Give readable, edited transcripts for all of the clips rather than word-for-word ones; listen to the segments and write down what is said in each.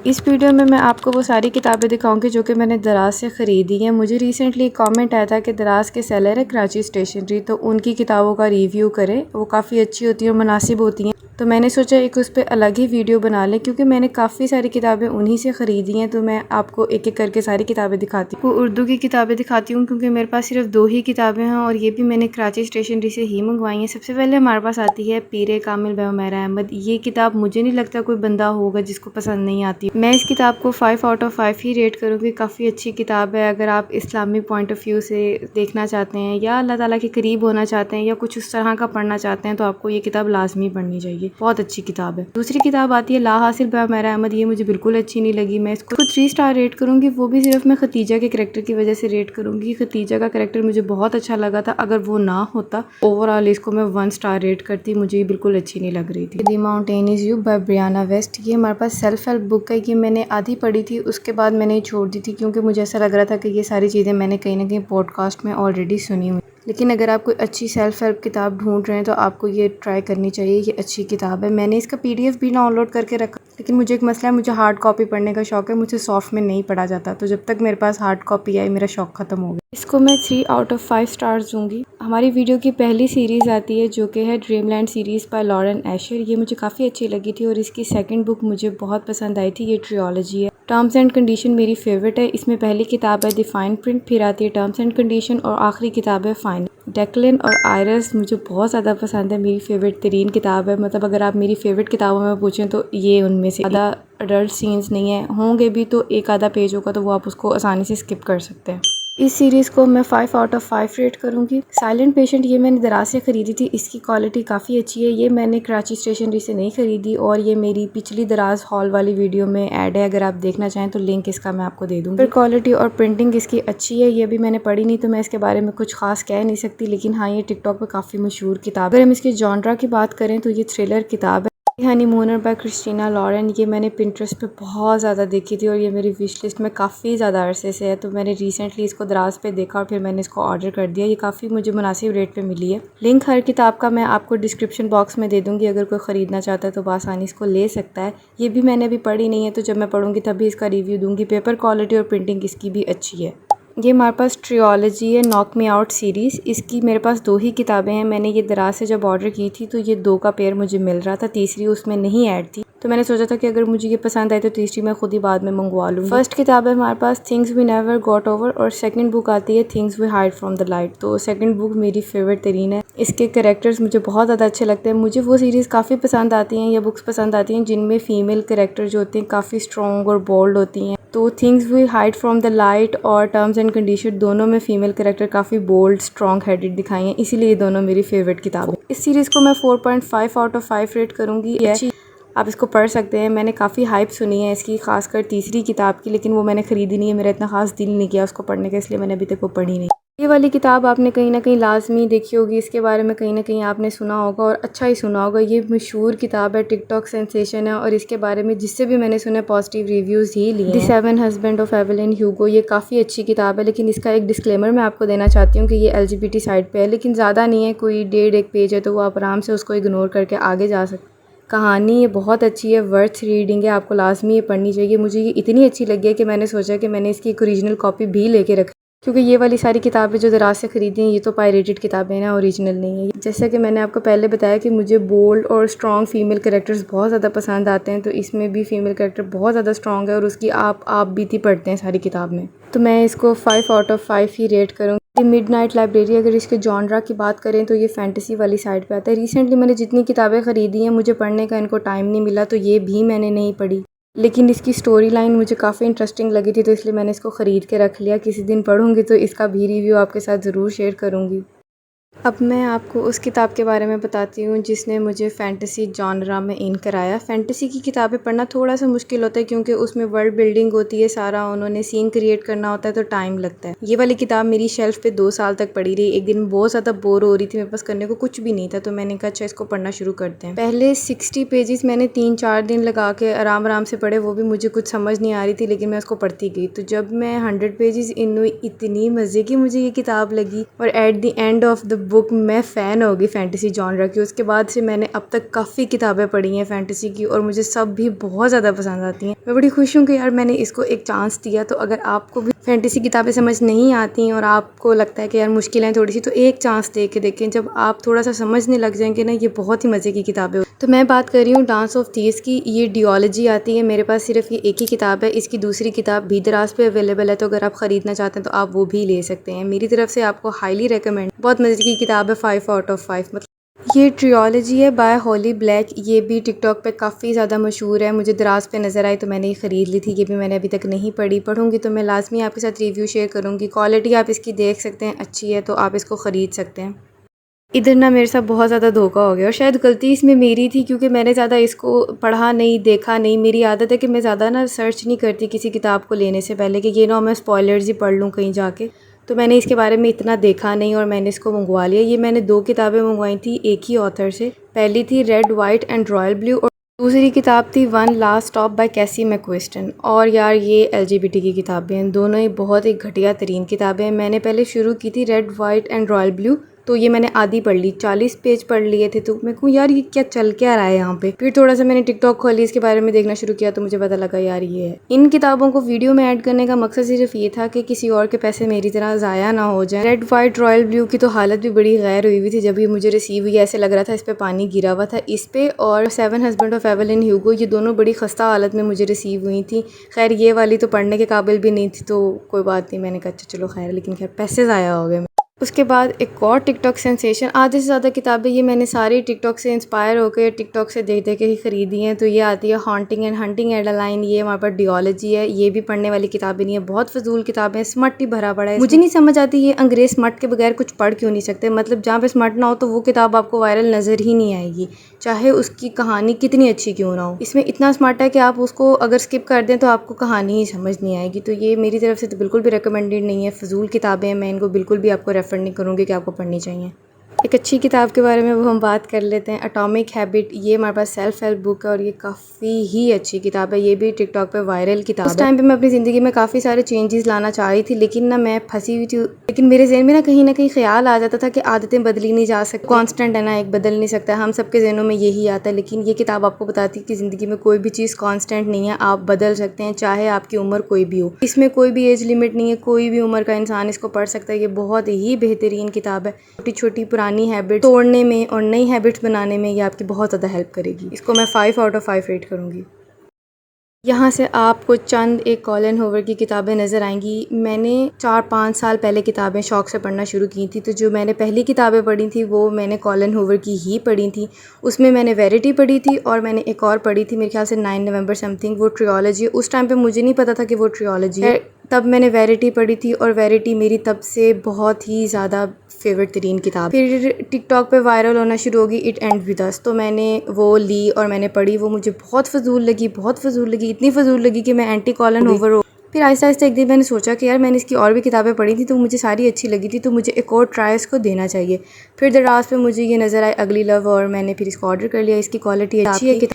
इस वीडियो में मैं आपको वो सारी किताबें दिखाऊंगी जो कि मैंने दराज से ख़रीदी हैं। मुझे रिसेंटली एक कमेंट आया था कि दराज के सेलर है कराची स्टेशनरी, तो उनकी किताबों का रिव्यू करें, वो काफ़ी अच्छी होती हैं और मुनासिब होती हैं। तो मैंने सोचा एक उस पर अलग ही वीडियो बना लें, क्योंकि मैंने काफ़ी सारी किताबें उन्हीं से ख़रीदी हैं। तो मैं आपको एक एक करके सारी किताबें दिखाती हूँ। उर्दू की किताबें दिखाती हूँ क्योंकि मेरे पास सिर्फ 2 ही किताबें हैं और ये भी मैंने कराची स्टेशनरी से ही मंगवाई हैं। सबसे पहले हमारे पास आती है पीर कामिल ब उमैर अहमद। ये किताब मुझे नहीं लगता कोई बंदा होगा जिसको पसंद नहीं आती। मैं इस किताब को 5 आउट ऑफ 5 ही रेट करूँगी। काफ़ी अच्छी किताब है। अगर आप इस्लामिक पॉइंट ऑफ व्यू से देखना चाहते हैं या अल्लाह ताला के करीब होना चाहते हैं या कुछ उस तरह का पढ़ना चाहते हैं तो आपको ये किताब लाजमी पढ़नी चाहिए। बहुत अच्छी किताब है। दूसरी किताब आती है ला हासिल ब उमैर अहमद। ये मुझे बिल्कुल अच्छी नहीं लगी। मैं इसको 3 स्टार रेट करूँगी। वो भी सिर्फ मैं खतीजा के करैक्टर की वजह से रेट करूँगी। खतीजा का करैक्टर मुझे बहुत अच्छा लगा था। अगर वो ना होता, ओवरऑल इसको मैं 1 स्टार रेट करती। मुझे ये बिल्कुल अच्छी नहीं लग रही थी। The mountain is you by Brianna West. ये हमारे पास सेल्फ हेल्प बुक है। ये मैंने आधी पढ़ी थी, उसके बाद मैंने छोड़ दी थी क्योंकि मुझे ऐसा लग रहा था कि ये सारी चीज़ें मैंने कहीं ना कहीं पॉडकास्ट में ऑलरेडी सुनी हुई। लेकिन अगर आप कोई अच्छी सेल्फ हेल्प किताब ढूंढ रहे हैं तो आपको ये ट्राई करनी चाहिए। ये अच्छी किताब है। मैंने इसका PDF भी डाउनलोड करके रखा, लेकिन मुझे एक मसला है, मुझे हार्ड कॉपी पढ़ने का शौक है। मुझे सॉफ्ट में नहीं पढ़ा जाता, तो जब तक मेरे पास हार्ड कॉपी आई मेरा शौक ख़त्म हो गया। इसको मैं 3 आउट ऑफ 5 स्टार्स दूंगी। हमारी वीडियो की पहली सीरीज़ आती है जो कि है Dreamland series by Lauren Asher. ये मुझे काफ़ी अच्छी लगी थी और इसकी सेकंड बुक मुझे बहुत पसंद आई थी। ये ट्रियोलॉजी है। टर्म्स एंड कंडीशन मेरी फेवरेट है। इसमें पहली किताब है द फाइन प्रिंट, फिर आती है टर्म्स एंड कंडीशन और आखिरी किताब है फाइन। डेक्लन और आयरस मुझे बहुत ज़्यादा पसंद है। मेरी फेवरेट तरीन किताब है। मतलब अगर आप मेरी फेवरेट किताबों में पूछें तो ये उनमें से। ज़्यादा अडल्ट सीन्स नहीं है, होंगे भी तो एक आधा पेज होगा तो वो आप उसको आसानी से स्किप कर सकते हैं। इस सीरीज़ को मैं 5 आउट ऑफ 5 रेट करूँगी। साइलेंट पेशेंट ये मैंने दराज से ख़रीदी थी। इसकी क्वालिटी काफ़ी अच्छी है। ये मैंने कराची स्टेशनरी से नहीं ख़रीदी और ये मेरी पिछली दराज हॉल वाली वीडियो में ऐड है। अगर आप देखना चाहें तो लिंक इसका मैं आपको दे दूँगी। फिर क्वालिटी और प्रिंटिंग इसकी अच्छी है। ये भी मैंने पढ़ी नहीं तो मैं इसके बारे में कुछ खास कह नहीं सकती, लेकिन हाँ, ये टिकटॉक पर काफ़ी मशहूर किताब है। अगर हम इसके जॉनरा की बात करें तो ये थ्रिलर किताब है। हनीमूनर बाय क्रिस्टीना लॉरेन। ये मैंने पिंटरेस्ट पे बहुत ज़्यादा देखी थी और ये मेरी विश लिस्ट में काफ़ी ज़्यादा अरसे से है। तो मैंने रिसेंटली इसको दराज पे देखा और फिर मैंने इसको ऑर्डर कर दिया। ये काफ़ी मुझे मुनासिब रेट पे मिली है। लिंक हर किताब का मैं आपको डिस्क्रिप्शन बॉक्स में दे दूँगी। अगर कोई ख़रीदना चाहता है तो आसानी इसको ले सकता है। ये भी मैंने अभी पढ़ी नहीं है, तो जब मैं पढ़ूँगी तभी इसका रिव्यू दूँगी। पेपर क्वालिटी और प्रिंटिंग इसकी भी अच्छी है। ये हमारे पास ट्रियोलॉजी है, नॉक मी आउट सीरीज़। इसकी मेरे पास 2 ही किताबें हैं। मैंने ये दराज से जब ऑर्डर की थी तो ये 2 का पेयर मुझे मिल रहा था, तीसरी उसमें नहीं ऐड थी। तो मैंने सोचा था कि अगर मुझे ये पसंद आए तो तीसरी मैं खुद ही बाद में मंगवा लूँगी। फर्स्ट किताब है हमारे पास things we never got over और सेकंड बुक आती है things we hide from the light. तो सेकंड बुक मेरी फेवरेट तरीन है। इसके कैरेक्टर्स मुझे बहुत ज़्यादा अच्छे लगते हैं। मुझे वो सीरीज़ काफ़ी पसंद आती हैं या बुक्स पसंद आती हैं जिनमें फ़ीमेल कैरेक्टर जो होते हैं काफ़ी स्ट्रॉन्ग और बोल्ड होती हैं। तो things we hide from the light और टर्म्स एंड कंडीशन दोनों में फीमेल कैरेक्टर काफ़ी बोल्ड स्ट्रॉन्ग हेडेड दिखाई हैं, इसीलिए ये दोनों मेरी फेवरेट किताब है। इस सीरीज़ को मैं 4.5 आउट ऑफ 5 रेट करूँगी। अच्छी, आप इसको पढ़ सकते हैं। मैंने काफ़ी हाइप सुनी है इसकी, खासकर तीसरी किताब की, लेकिन वो मैंने ख़रीदी नहीं है। मेरा इतना खास दिल नहीं किया उसको पढ़ने का, इसलिए मैंने अभी तक वो पढ़ी नहीं। ये वाली किताब आपने कहीं ना कहीं लाजमी देखी होगी, इसके बारे में कहीं ना कहीं आपने सुना होगा और अच्छा ही सुना होगा। ये मशहूर किताब है, टिकटॉक सेंसेशन है और इसके बारे में जिससे भी मैंने सुना पॉजिटिव रिव्यूज़ ही लिए। द 7 हस्बैंड ऑफ एवेलिन ह्यूगो। ये काफ़ी अच्छी किताब है, लेकिन इसका एक डिस्क्लेमर मैं आपको देना चाहती हूँ कि ये LGBT साइड पे है, लेकिन ज़्यादा नहीं है, कोई 1.5 पेज है, तो वो आप आराम से उसको इग्नोर करके आगे जा सकते। कहानी ये बहुत अच्छी है, वर्थ रीडिंग है, आपको लाजमी ये पढ़नी चाहिए। मुझे ये इतनी अच्छी लगी है कि मैंने सोचा कि मैंने इसकी एक ओरिजिनल कॉपी भी लेके रखी, क्योंकि ये वाली सारी किताबें जो दराज से ख़रीदी हैं ये तो पायरेटेड किताबें हैं, ओरिजिनल नहीं है। जैसा कि मैंने आपको पहले बताया कि मुझे बोल्ड और स्ट्रॉन्ग फीमेल कैरेक्टर्स बहुत ज़्यादा पसंद आते हैं, तो इसमें भी फीमेल कैरेक्टर बहुत ज़्यादा स्ट्रॉन्ग है और उसकी आप बीती पढ़ते हैं सारी किताब में। तो मैं इसको 5 आउट ऑफ 5 ही रेट करूँगी। मिडनाइट लाइब्रेरी, अगर इसके जॉनरा की बात करें तो ये फैंटेसी वाली साइड पे आता है। रिसेंटली मैंने जितनी किताबें ख़रीदी हैं मुझे पढ़ने का इनको टाइम नहीं मिला, तो ये भी मैंने नहीं पढ़ी, लेकिन इसकी स्टोरी लाइन मुझे काफ़ी इंटरेस्टिंग लगी थी, तो इसलिए मैंने इसको ख़रीद के रख लिया। किसी दिन पढ़ूंगी तो इसका भी रिव्यू आपके साथ ज़रूर शेयर करूंगी। अब मैं आपको उस किताब के बारे में बताती हूँ जिसने मुझे फ़ैंटेसी जॉनरा में इन कराया। फ़ैंटेसी की किताबें पढ़ना थोड़ा सा मुश्किल होता है क्योंकि उसमें वर्ल्ड बिल्डिंग होती है, सारा उन्होंने सीन क्रिएट करना होता है, तो टाइम लगता है। ये वाली किताब मेरी शेल्फ पे 2 साल तक पड़ी रही। एक दिन बहुत ज़्यादा बोर हो रही थी, मेरे पास करने को कुछ भी नहीं था, तो मैंने कहा अच्छा इसको पढ़ना शुरू करते हैं। पहले 60 पेजेस मैंने 3-4 दिन लगा के आराम आराम से पढ़े, वो भी मुझे कुछ समझ नहीं आ रही थी, लेकिन मैं उसको पढ़ती गई। तो जब मैं 100 पेजेस इन हुई, इतनी मज़े की मुझे ये किताब लगी और at the end of the book मैं फ़ैन हो गई फ़ैंटेसी जॉनरा की। उसके बाद से मैंने अब तक काफ़ी किताबें पढ़ी हैं फ़ैंटेसी की और मुझे सब भी बहुत ज़्यादा पसंद आती हैं। मैं बड़ी खुश हूँ कि यार मैंने इसको एक चांस दिया। तो अगर आपको भी फ़ैंटेसी किताबें समझ नहीं आती और आपको लगता है कि यार मुश्किल हैं थोड़ी सी, तो एक चांस दे के देखें। जब आप थोड़ा सा समझने लग जाएंगे ना, ये बहुत ही मज़े की किताबें। तो मैं बात कर रही हूँ डांस ऑफ थीव्स की। ये डियोलॉजी आती है, मेरे पास सिर्फ ये एक ही किताब है। इसकी दूसरी किताब भी दराज पे अवेलेबल है, तो अगर आप ख़रीदना चाहते हैं तो आप वो भी ले सकते हैं। मेरी तरफ से आपको हाईली रिकमेंड। बहुत मज़े की किताब है, 5 आउट ऑफ 5। मतलब ये ट्रियोलॉजी है बाय हॉली ब्लैक। ये भी टिकटॉक पे काफ़ी ज़्यादा मशहूर है। मुझे दराज पे नज़र आई तो मैंने ये ख़रीद ली थी। ये भी मैंने अभी तक नहीं पढ़ी। पढ़ूंगी तो मैं लाजमी आपके साथ रिव्यू शेयर करूँगी। क्वालिटी आप इसकी देख सकते हैं, अच्छी है, तो आप इसको ख़रीद सकते हैं। इधर ना मेरे साथ बहुत ज़्यादा धोखा हो गया और शायद गलती इसमें मेरी थी, क्योंकि मैंने ज़्यादा इसको पढ़ा नहीं, देखा नहीं। मेरी आदत है कि मैं ज़्यादा ना सर्च नहीं करती किसी किताब को लेने से पहले कि ये ना मैं स्पॉयलर्स ही पढ़ लूँ कहीं जाके। तो मैंने इसके बारे में इतना देखा नहीं और मैंने इसको मंगवा लिया। ये मैंने 2 किताबें मंगवाई थी एक ही ऑथर से। पहली थी red white and royal blue और दूसरी किताब थी वन लास्ट स्टॉप बाय कैसी मैकक्विस्टन। और यार ये LGBT की किताबें हैं, दोनों ही बहुत ही घटिया तरीन किताबें हैं। मैंने पहले शुरू की थी red white and royal blue, तो ये मैंने आधी पढ़ ली, 40 पेज पढ़ लिए थे। तो मैं कहूँ यार ये क्या चल क्या रहा है यहाँ पे। फिर थोड़ा सा मैंने टिकटॉक खोली, इसके बारे में देखना शुरू किया, तो मुझे पता लगा यार ये है। इन किताबों को वीडियो में ऐड करने का मकसद सिर्फ ये था कि किसी और के पैसे मेरी तरह ज़ाया ना हो जाए। रेड वाइट रॉयल ब्लू की तो हालत भी बड़ी गैर हुई थी जब ये मुझे रिसीव हुई। ऐसे लग रहा था इस पर पानी गिरा हुआ था इस पे। और 7 हस्बैंड ऑफ एवेलिन ह्यूगो, ये दोनों बड़ी खस्ता हालत में मुझे रिसीव हुई थी। खैर ये वाली तो पढ़ने के काबिल भी नहीं थी, तो कोई बात नहीं, मैंने कहा अच्छा चलो खैर, लेकिन खैर पैसे ज़ाया हो गए। उसके बाद एक और टिकटॉक सेंसेशन, आधे से ज़्यादा किताबें ये मैंने सारी टिकटॉक से इंस्पायर होकर टिकटॉक से देख देख के ही ख़रीदी हैं। तो ये आती है हॉन्टिंग एंड हंटिंग एडालाइन। ये हमारे पास डियोलॉजी है। ये भी पढ़ने वाली किताबें नहीं है, बहुत फजूल किताबें हैं, स्मट ही भरा पड़ा है। मुझे नहीं समझ आती ये अंग्रेज स्मट के बगैर कुछ पढ़ क्यों नहीं सकते। मतलब जहाँ पे स्मट ना हो तो वो किताब आपको वायरल नज़र ही नहीं आएगी, चाहे उसकी कहानी कितनी अच्छी क्यों ना हो। इसमें इतना स्मार्ट है कि आप उसको अगर स्किप कर दें तो आपको कहानी ही समझ नहीं आएगी। तो ये मेरी तरफ से तो बिल्कुल भी रिकमेंडेड नहीं है, फजूल किताबें हैं। मैं इनको बिल्कुल भी आपको रेफ़र नहीं करूँगी कि आपको पढ़नी चाहिए। एक अच्छी किताब के बारे में वो हम बात कर लेते हैं, एटॉमिक हैबिट। ये हमारे पास सेल्फ हेल्प बुक है और ये काफ़ी ही अच्छी किताब है। ये भी टिकटॉक पे वायरल किताब है। उस टाइम पे मैं अपनी ज़िंदगी में काफ़ी सारे चेंजेस लाना चाह रही थी, लेकिन ना मैं फंसी हुई थी। लेकिन मेरे जहन में ना कहीं ख्याल आ जाता था कि आदतें बदली नहीं जा सकती, कांस्टेंट है ना, एक बदल नहीं सकता। हम सबके जहनों में यही आता है, लेकिन ये किताब आपको बताती है कि ज़िंदगी में कोई भी चीज़ कांस्टेंट नहीं है, आप बदल सकते हैं, चाहे आपकी उम्र कोई भी हो। इसमें कोई भी एज लिमिट नहीं है, कोई भी उम्र का इंसान इसको पढ़ सकता है। ये बहुत ही बेहतरीन किताब है। छोटी छोटी पुरानी हैबिट तोड़ने में और नई हैबिट्स बनाने में ये आपकी बहुत ज़्यादा हेल्प करेगी। इसको मैं 5 आउट ऑफ 5 रेट करूँगी। यहाँ से आपको चंद एक कॉलिन हूवर की किताबें नज़र आएंगी। मैंने 4-5 साल पहले किताबें शौक़ से पढ़ना शुरू की थी। तो जो मैंने पहली किताबें पढ़ी थी वो मैंने कॉलिन हूवर की ही पढ़ी थी। उसमें मैंने वेरिटी पढ़ी थी और मैंने एक और पढ़ी थी मेरे ख्याल से 9 नवंबर समथिंग, वो ट्रियोलॉजी। उस टाइम पे मुझे नहीं पता था कि वो ट्रियोलॉजी है, तब मैंने वेरिटी पढ़ी थी और वेरिटी मेरी तब से बहुत ही ज़्यादा फेवरेट तरीन किताब। फिर टिकटॉक पे वायरल होना शुरू होगी इट एंड विद अस, तो मैंने वो ली और मैंने पढ़ी। वो मुझे बहुत फजूल लगी, इतनी फजूल लगी कि मैं एंटी कॉलिन हूवर हो। फिर आहिस्ता आहिस्ता एक दिन मैंने सोचा कि यार मैंने इसकी और भी किताबें पढ़ी थी तो मुझे सारी अच्छी लगी थी, तो मुझे एक और ट्राई इसको देना चाहिए। फिर दराज पे मुझे ये नज़र आए अगली लव और मैंने फिर इसको ऑर्डर कर लिया। इसकी क्वालिटी अच्छी है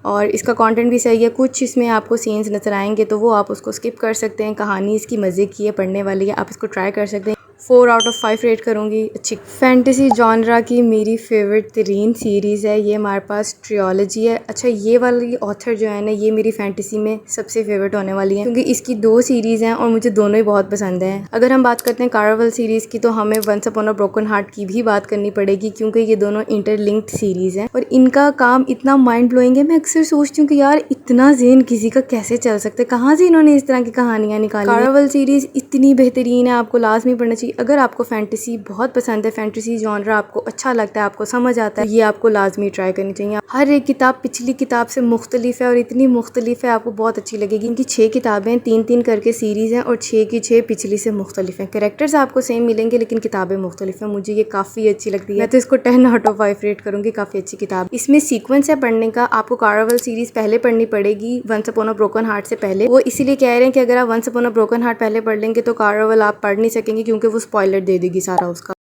और इसका कंटेंट भी सही है। कुछ इसमें आपको सीन्स नज़र आएंगे तो वो आप उसको स्किप कर सकते हैं। कहानी इसकी मज़े की है, पढ़ने वाली है, आप इसको ट्राई कर सकते हैं। 4 आउट ऑफ 5 रेट करूँगी। अच्छी फैंटेसी जॉनरा की मेरी फेवरेट तरीन सीरीज़ है। ये हमारे पास ट्रियोलॉजी है। अच्छा ये वाली ऑथर जो है ना, ये मेरी फैंटेसी में सबसे फेवरेट होने वाली है, क्योंकि इसकी 2 सीरीज़ हैं और मुझे दोनों ही बहुत पसंद हैं। अगर हम बात करते हैं कार्वल सीरीज़ की, तो हमें once upon a broken heart की भी बात करनी पड़ेगी, क्योंकि ये दोनों इंटरलिंक्ड सीरीज़ हैं और इनका काम इतना माइंड ब्लोइंग है। मैं अक्सर सोचती हूँ कि यार इतना ज़हन किसी का कैसे चल सकता है, कहाँ से इन्होंने इस तरह की कहानियाँ निकाली। कार्वल सीरीज़ इतनी बेहतरीन है, आपको लाजमी पढ़ना चाहिए। अगर आपको फैंटेसी बहुत पसंद है, फैंटेसी जॉनरा आपको अच्छा लगता है, आपको समझ आता है, ये आपको लाजमी ट्राई करनी चाहिए। हर एक किताब पिछली किताब से मुख्तलिफ है और इतनी मुख्तलिफ है आपको बहुत अच्छी लगेगी। इनकी 6 किताबें 3-3 करके सीरीज़ हैं और 6 की 6 पिछली से मुख्तलिफ हैं। कैरेक्टर्स आपको सेम मिलेंगे लेकिन किताबें मुख्तलिफ हैं। मुझे ये काफ़ी अच्छी लगती है, मैं तो इसको 10 आउट ऑफ 5 रेट करूँगी। काफ़ी अच्छी किताब। इसमें सीक्वेंस है पढ़ने का, आपको कार्वल सीरीज़ पहले पढ़नी पड़ेगी once upon a broken heart से पहले। वो इसीलिए कह रहे हैं कि अगर आप once upon a broken heart पहले पढ़ लेंगे तो कार्वल आप पढ़ नहीं सकेंगे, क्योंकि वो स्पॉइलर दे देगी सारा उसका।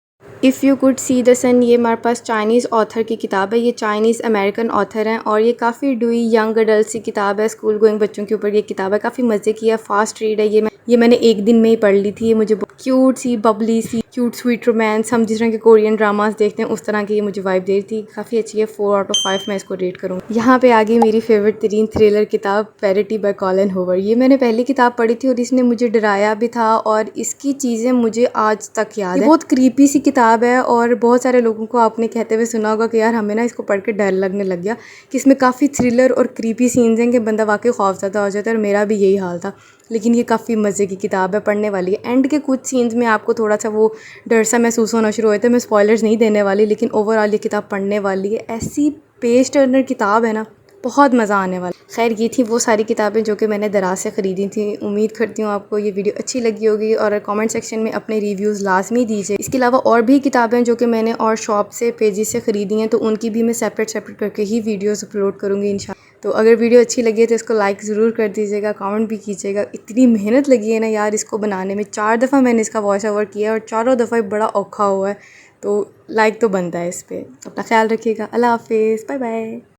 If you could see the sun, ये हमारे पास चाइनीज़ ऑथर की किताब है। ये चाइनीज़ अमेरिकन ऑथर हैं और ये काफ़ी डुई यंग अडल्ट सी किताब है, स्कूल गोइंग बच्चों के ऊपर ये किताब है। काफ़ी मज़े की है, फास्ट रीड है। ये मैंने एक दिन में ही पढ़ ली थी। ये मुझे क्यूट सी बबली सी क्यूट स्वीट रोमांस, हम जिस तरह के कोरियन ड्रामास देखते हैं उस तरह की ये मुझे वाइब दे रही थी। काफ़ी अच्छी है, 4 आउट ऑफ 5 मैं इसको रेट करूँगी। यहाँ पे आ गई मेरी फेवरेट तरीन थ्रिलर किताब वेरिटी बाय कॉलिन हूवर। ये मैंने पहली किताब पढ़ी थी और इसने मुझे डराया भी था और इसकी चीज़ें मुझे आज तक याद है। बहुत क्रीपी सी किताब है और बहुत सारे लोगों को आपने कहते हुए सुना होगा कि यार हमें ना इसको पढ़ के डर लगने लग गया, कि इसमें काफ़ी थ्रिलर और क्रीपी सीन्स हैं कि बंदा वाकई खौफज़दा हो जाता है, और मेरा भी यही हाल था। लेकिन ये काफ़ी मज़े की किताब है, पढ़ने वाली है। एंड के कुछ सीन्स में आपको थोड़ा सा वो डर सा महसूस होना शुरू हुए थे। मैं स्पॉयलर्स नहीं देने वाली, लेकिन ओवरऑल ये किताब पढ़ने वाली है। ऐसी पेज टर्नर किताब है ना, बहुत मज़ा आने वाला। खैर ये थी वो सारी किताबें जो कि मैंने दराज से ख़रीदी थी। उम्मीद करती हूँ आपको ये वीडियो अच्छी लगी होगी और कमेंट सेक्शन में अपने रिव्यूज़ लाजमी दीजिए। इसके अलावा और भी किताबें जो कि मैंने और शॉप से पेजेस से ख़रीदी हैं, तो उनकी भी मैं सेपरेट करके ही वीडियोज़ अपलोड करूँगी इंशाल्लाह। तो अगर वीडियो अच्छी लगी है तो इसको लाइक ज़रूर कर दीजिएगा, कमेंट भी कीजिएगा। इतनी मेहनत लगी है ना यार इसको बनाने में, 4 दफ़ा मैंने इसका वॉइस ओवर किया और चारों दफ़ा बड़ा औखा हुआ है, तो लाइक तो बनता है इस पर। अपना ख्याल रखिएगा। अल्लाह हाफिज़, बाय बाय।